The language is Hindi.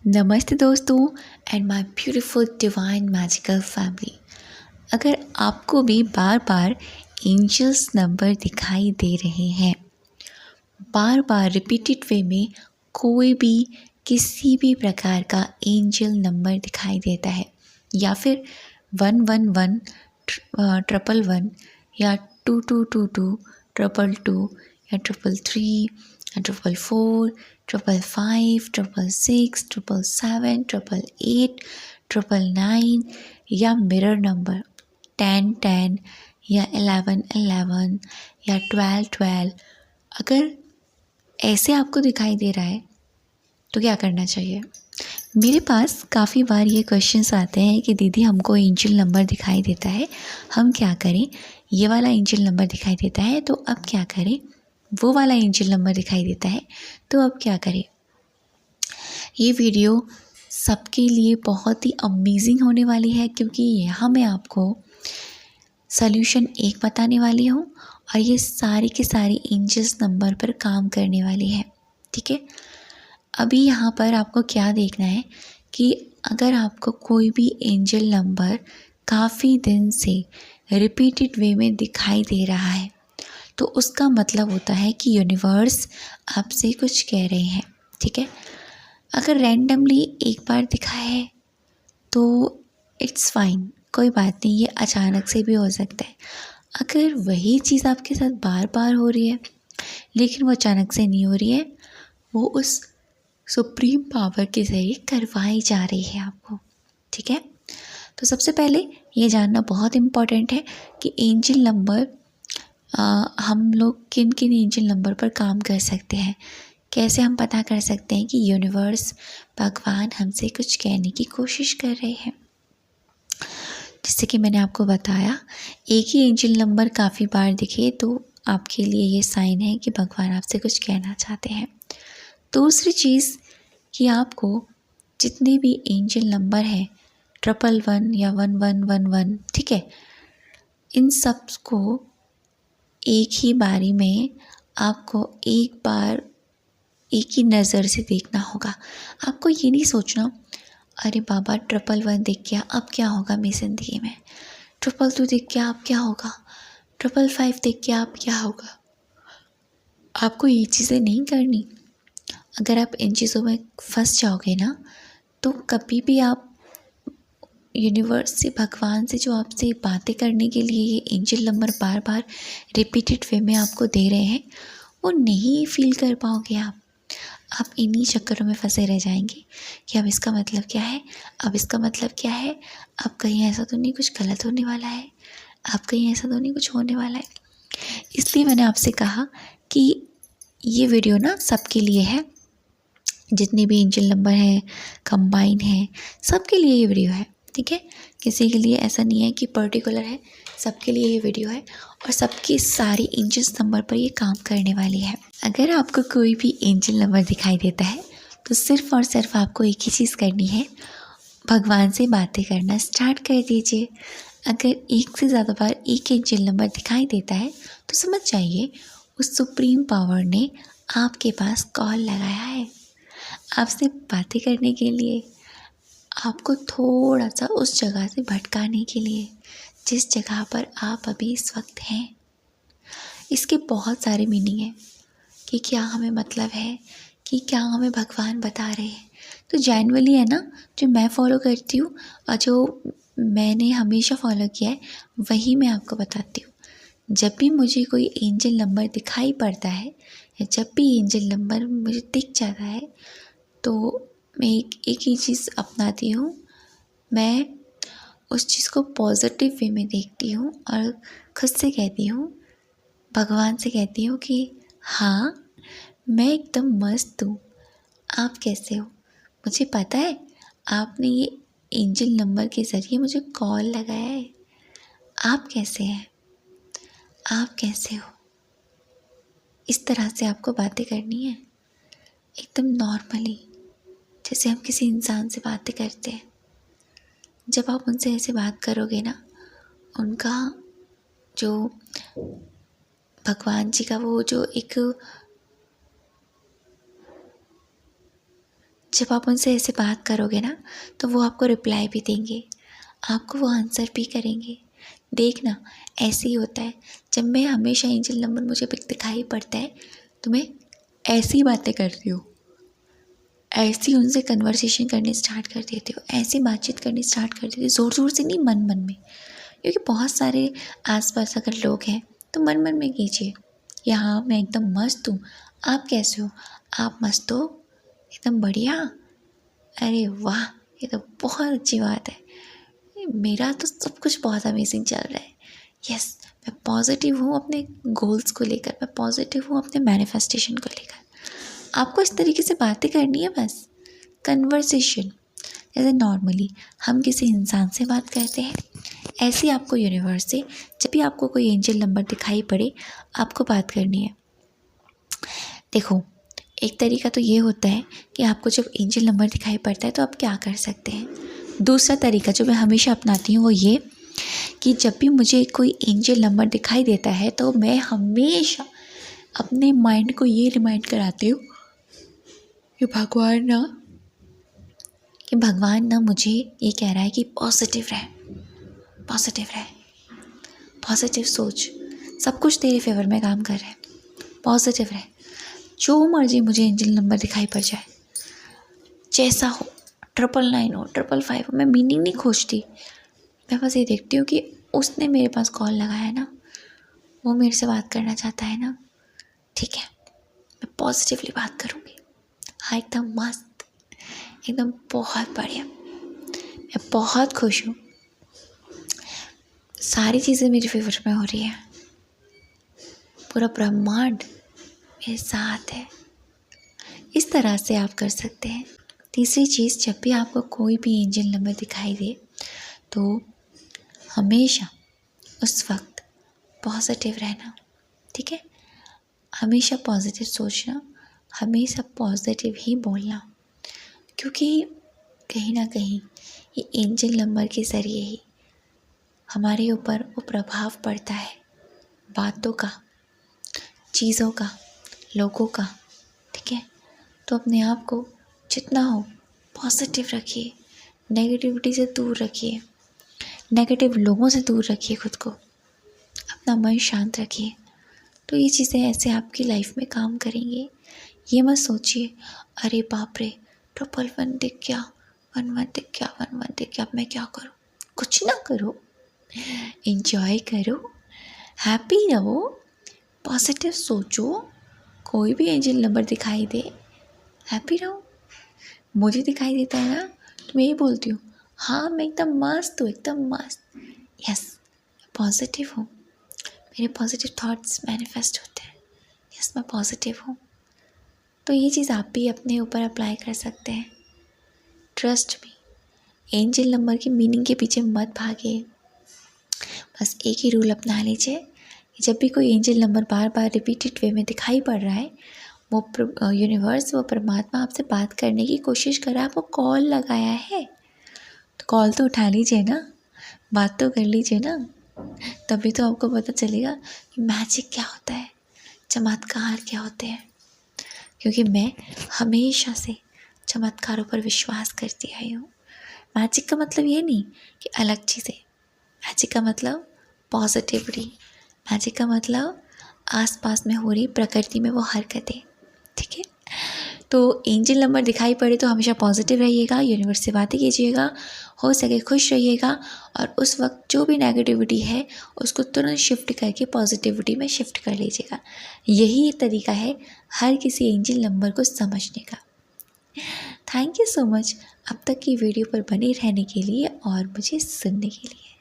नमस्ते दोस्तों and my beautiful divine magical family. अगर आपको भी बार बार एंजल्स नंबर दिखाई दे रहे हैं, बार बार रिपीटेड वे में कोई भी किसी भी प्रकार का एंजल नंबर दिखाई देता है, या फिर 111 111 या 2222 222 या 333 या 444 555 666 777 888 999 या मिरर नंबर 1010 या 1111 या 1212, अगर ऐसे आपको दिखाई दे रहा है तो क्या करना चाहिए। मेरे पास काफ़ी बार ये क्वेश्चंस आते हैं कि दीदी हमको एंजल नंबर दिखाई देता है, हम क्या करें। ये वाला एंजल नंबर दिखाई देता है तो अब क्या करें, वो वाला एंजल नंबर दिखाई देता है तो अब क्या करें। ये वीडियो सबके लिए बहुत ही अमेजिंग होने वाली है, क्योंकि यहाँ मैं आपको सॉल्यूशन एक बताने वाली हूँ और ये सारी के सारी एंजल्स नंबर पर काम करने वाली है। ठीक है, अभी यहाँ पर आपको क्या देखना है कि अगर आपको कोई भी एंजल नंबर काफ़ी दिन से रिपीटेड वे में दिखाई दे रहा है तो उसका मतलब होता है कि यूनिवर्स आपसे कुछ कह रहे हैं। ठीक है, अगर रैंडमली एक बार दिखा है तो इट्स फाइन, कोई बात नहीं, ये अचानक से भी हो सकता है। अगर वही चीज़ आपके साथ बार बार हो रही है लेकिन वो अचानक से नहीं हो रही है, वो उस सुप्रीम पावर के ज़रिए करवाई जा रही है आपको। ठीक है, तो सबसे पहले ये जानना बहुत इम्पॉर्टेंट है कि एंजल नंबर हम लोग किन किन एंजल नंबर पर काम कर सकते हैं। कैसे हम पता कर सकते हैं कि यूनिवर्स, भगवान हमसे कुछ कहने की कोशिश कर रहे हैं। जैसे कि मैंने आपको बताया, एक ही एंजल नंबर काफ़ी बार दिखे तो आपके लिए ये साइन है कि भगवान आपसे कुछ कहना चाहते हैं। दूसरी चीज़ कि आपको जितने भी एंजल नंबर हैं 111 या 1111, ठीक है, इन सब को एक ही बारी में आपको एक बार एक ही नज़र से देखना होगा। आपको ये नहीं सोचना अरे बाबा 111 देख गया अब क्या होगा मेरी ज़िंदगी में, 222 देख गया अब क्या होगा, 555 देख गया अब क्या होगा। आपको ये चीज़ें नहीं करनी। अगर आप इन चीज़ों में फंस जाओगे ना तो कभी भी आप यूनिवर्स से, भगवान से जो आपसे बातें करने के लिए ये एंजल नंबर बार बार रिपीटेड वे में आपको दे रहे हैं, वो नहीं फील कर पाओगे। आप इन्हीं चक्करों में फंसे रह जाएंगे कि अब इसका मतलब क्या है, अब इसका मतलब क्या है, अब कहीं ऐसा तो नहीं कुछ गलत होने वाला है, अब कहीं ऐसा तो नहीं कुछ होने वाला है। इसलिए मैंने आपसे कहा कि ये वीडियो ना सबके लिए है, जितने भी एंजल नंबर हैं कंबाइन हैं सबके लिए ये वीडियो है। ठीक है, किसी के लिए ऐसा नहीं है कि पर्टिकुलर है, सबके लिए ये वीडियो है और सबकी सारी एंजल्स नंबर पर ये काम करने वाली है। अगर आपको कोई भी एंजल नंबर दिखाई देता है तो सिर्फ़ और सिर्फ आपको एक ही चीज़ करनी है, भगवान से बातें करना स्टार्ट कर दीजिए। अगर एक से ज़्यादा बार एक एंजल नंबर दिखाई देता है तो समझ जाइए उस सुप्रीम पावर ने आपके पास कॉल लगाया है आपसे बातें करने के लिए, आपको थोड़ा सा उस जगह से भटकाने के लिए जिस जगह पर आप अभी इस वक्त हैं। इसके बहुत सारे मीनिंग हैं कि क्या हमें मतलब है, कि क्या हमें भगवान बता रहे हैं। तो जनरली है ना, जो मैं फ़ॉलो करती हूँ और जो मैंने हमेशा फॉलो किया है वही मैं आपको बताती हूँ। जब भी मुझे कोई एंजल नंबर दिखाई पड़ता है या जब भी एंजल नंबर मुझे दिख जाता है तो मैं एक ही चीज़ अपनाती हूँ, मैं उस चीज़ को पॉजिटिव वे में देखती हूँ और खुद से कहती हूँ, भगवान से कहती हूँ कि हाँ मैं एकदम मस्त हूँ, आप कैसे हो। मुझे पता है आपने ये एंजल नंबर के ज़रिए मुझे कॉल लगाया है, आप कैसे हैं, आप कैसे हो। इस तरह से आपको बातें करनी है, एकदम नॉर्मली, जैसे हम किसी इंसान से बातें करते हैं। जब आप उनसे ऐसे बात करोगे ना, उनका जो भगवान जी का वो जो एक जब आप उनसे ऐसे बात करोगे ना तो वो आपको रिप्लाई भी देंगे, आपको वो आंसर भी करेंगे। देखना ऐसे ही होता है। जब मैं हमेशा एंजल नंबर मुझे दिखाई पड़ता है तो मैं ऐसी बातें करती हूँ, ऐसी उनसे कन्वर्सेशन करनी स्टार्ट कर देती हूँ, ऐसी बातचीत करनी स्टार्ट कर देती हूँ, ज़ोर ज़ोर से नहीं, मन मन में। क्योंकि बहुत सारे आसपास अगर लोग हैं तो मन मन में कीजिए कि हाँ मैं एकदम मस्त हूँ, आप कैसे हो, आप मस्त हो, एकदम बढ़िया, अरे वाह ये तो बहुत अच्छी बात है, मेरा तो सब कुछ बहुत अमेजिंग चल रहा है। यस, मैं पॉजिटिव हूँ अपने गोल्स को लेकर, मैं पॉजिटिव हूँ अपने मैनिफेस्टेशन को लेकर। आपको इस तरीके से बातें करनी है बस, कन्वर्सेशन। जैसे नॉर्मली हम किसी इंसान से बात करते हैं, ऐसे ही आपको यूनिवर्स से जब भी आपको कोई एंजल नंबर दिखाई पड़े आपको बात करनी है। देखो, एक तरीका तो ये होता है कि आपको जब एंजल नंबर दिखाई पड़ता है तो आप क्या कर सकते हैं। दूसरा तरीका जो मैं हमेशा अपनाती हूँ वो ये कि जब भी मुझे कोई एंजल नंबर दिखाई देता है तो मैं हमेशा अपने माइंड को ये रिमाइंड कराती हूँ कि भगवान ना मुझे ये कह रहा है कि पॉजिटिव रहे, पॉजिटिव रहे, पॉजिटिव सोच, सब कुछ तेरे फेवर में काम कर रहा है, पॉजिटिव रहे। जो मर्जी मुझे एंजल नंबर दिखाई पड़ जाए, जैसा हो, 999 हो, 555 हो, मैं मीनिंग नहीं खोजती, मैं बस ये देखती हूँ कि उसने मेरे पास कॉल लगाया है ना, वो मेरे से बात करना चाहता है ना, ठीक है, मैं पॉजिटिवली बात करूँगी। हाँ, एकदम मस्त, एकदम बहुत बढ़िया, मैं बहुत खुश हूँ, सारी चीज़ें मेरे फेवर में हो रही है, पूरा ब्रह्मांड मेरे साथ है। इस तरह से आप कर सकते हैं। तीसरी चीज़, जब भी आपको कोई भी एंजल नंबर दिखाई दे तो हमेशा उस वक्त पॉजिटिव रहना, ठीक है, हमेशा पॉजिटिव सोचना, हमेशा पॉजिटिव ही बोलना, क्योंकि कहीं ना कहीं ये एंजल नंबर के ज़रिए ही हमारे ऊपर वो प्रभाव पड़ता है, बातों का, चीज़ों का, लोगों का, ठीक है। तो अपने आप को जितना हो पॉजिटिव रखिए, नेगेटिविटी से दूर रखिए, नेगेटिव लोगों से दूर रखिए खुद को, अपना मन शांत रखिए। तो ये चीज़ें ऐसे आपकी लाइफ में काम करेंगी। ये मत सोचिए अरे बाप रे 111 दिख गया, 11 दिख गया, 11 दिख गया, अब मैं क्या करूँ। कुछ ना करो, एंजॉय करो, हैप्पी रहो, पॉजिटिव सोचो। कोई भी एंजल नंबर दिखाई दे, हैप्पी रहो। मुझे दिखाई देता है ना तो मैं ये बोलती हूँ हाँ मैं एकदम मस्त हूँ, एकदम मस्त, यस पॉजिटिव हूँ, मेरे पॉजिटिव थॉट्स मैनिफेस्ट होते हैं, यस मैं पॉजिटिव हूँ। तो ये चीज़ आप भी अपने ऊपर अप्लाई कर सकते हैं। ट्रस्ट मी, एंजल नंबर की मीनिंग के पीछे मत भागे, बस एक ही रूल अपना लीजिए कि जब भी कोई एंजल नंबर बार बार रिपीटेड वे में दिखाई पड़ रहा है, वो यूनिवर्स, वो परमात्मा आपसे बात करने की कोशिश कर रहा है, आपको कॉल लगाया है तो कॉल तो उठा लीजिए ना, बात तो कर लीजिए ना, तभी तो आपको पता चलेगा कि मैजिक क्या होता है, चमत्कार क्या होते हैं। क्योंकि मैं हमेशा से चमत्कारों पर विश्वास करती आई हूँ। मैजिक का मतलब ये नहीं कि अलग चीज़ें, मैजिक का मतलब पॉजिटिविटी, मैजिक का मतलब आसपास में हो रही प्रकृति में वो हरकतें, ठीक है। तो एंजल नंबर दिखाई पड़े तो हमेशा पॉजिटिव रहिएगा, यूनिवर्स से बातें कीजिएगा, हो सके खुश रहिएगा, और उस वक्त जो भी नेगेटिविटी है उसको तुरंत शिफ्ट करके पॉजिटिविटी में शिफ्ट कर लीजिएगा। यही तरीका है हर किसी एंजल नंबर को समझने का। थैंक यू सो मच अब तक की वीडियो पर बने रहने के लिए और मुझे सुनने के लिए।